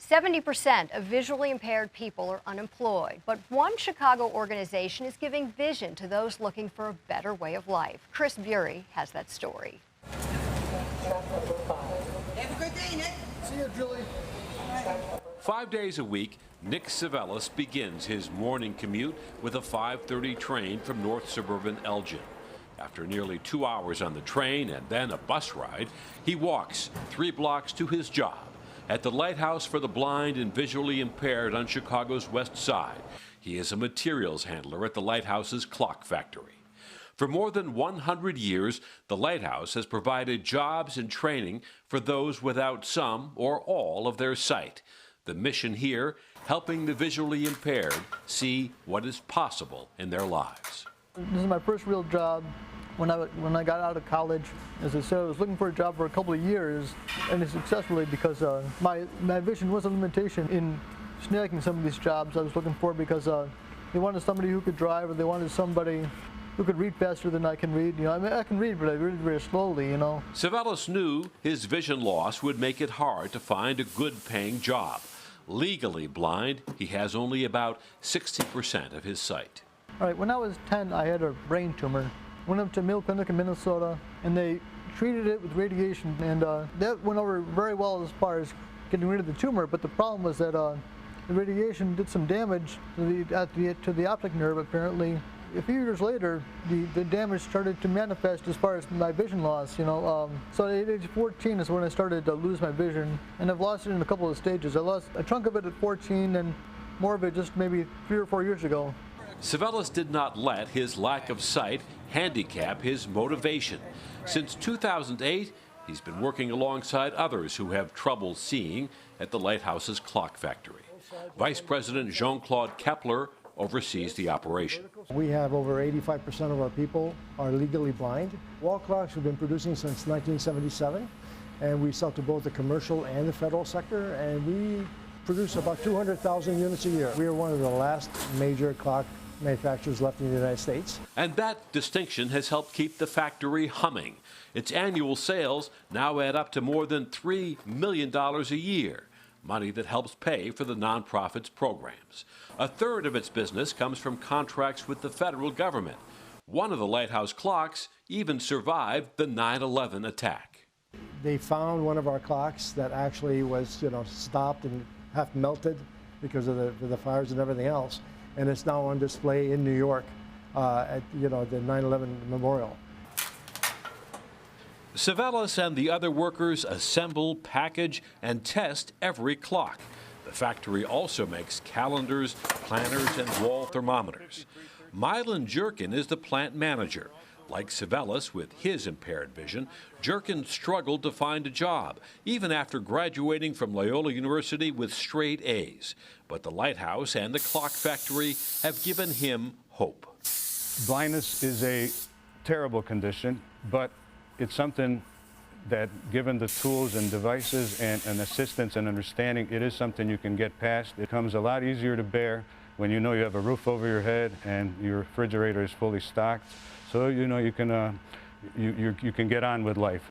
70% of visually impaired people are unemployed, but one Chicago organization is giving vision to those looking for a better way of life. Chris Bury has that story. Have a good day, Nick. See you, Julie. 5 days a week, Nick Savellis begins his morning commute with a 5:30 train from north suburban Elgin. After nearly 2 hours on the train and then a bus ride, he walks 3 blocks to his job at the Lighthouse for the blind and visually impaired on Chicago's west side. He is a materials handler at the Lighthouse's clock factory. For more than 100 years, the Lighthouse has provided jobs and training for those without some or all of their sight. The mission here, helping the visually impaired see what is possible in their lives. This is my first real job. When I got out of college, as I said, I was looking for a job for a couple of years, and successfully, because my vision was a limitation in snagging some of these jobs I was looking for, because they wanted somebody who could drive, or they wanted somebody who could read faster than I can read. You know, I mean, I can read, but I read very slowly, you know. Savellis knew his vision loss would make it hard to find a good-paying job. Legally blind, he has only about 60% of his sight. All right, when I was 10, I had a brain tumor. Went up to Mill Clinic in Minnesota, and they treated it with radiation, and that went over very well as far as getting rid of the tumor. But the problem was that the radiation did some damage to the optic nerve, apparently. A few years later, the damage started to manifest as far as my vision loss, you know. So at age 14 is when I started to lose my vision, and I've lost it in a couple of stages. I lost a chunk of it at 14, and more of it just maybe 3 or 4 years ago. Savellis did not let his lack of sight handicap his motivation. Since 2008, he's been working alongside others who have trouble seeing at the Lighthouse's clock factory. Vice President Jean-Claude Kepler oversees the operation. We have over 85% of our people are legally blind. Wall clocks we've been producing since 1977, and we sell to both the commercial and the federal sector, and we produce about 200,000 units a year. We are one of the last major clock manufacturers left in the United States. And that distinction has helped keep the factory humming. Its annual sales now add up to more than $3 million a year, money that helps pay for the nonprofit's programs. A third of its business comes from contracts with the federal government. One of the Lighthouse clocks even survived the 9/11 attack. They found one of our clocks that actually was, stopped and half melted because of the fires and everything else. And it's now on display in New York at the 9/11 memorial. Savellis and the other workers assemble, package, and test every clock. The factory also makes calendars, planners, and wall thermometers. Mylan Jerkin is the plant manager. Like Savellis, with his impaired vision, Jerkin struggled to find a job, even after graduating from Loyola University with straight A's. But the Lighthouse and the clock factory have given him hope. Blindness is a terrible condition, but it's something that, given the tools and devices and assistance and understanding, it is something you can get past. It comes a lot easier to bear when you know you have a roof over your head and your refrigerator is fully stocked. So you can get on with life.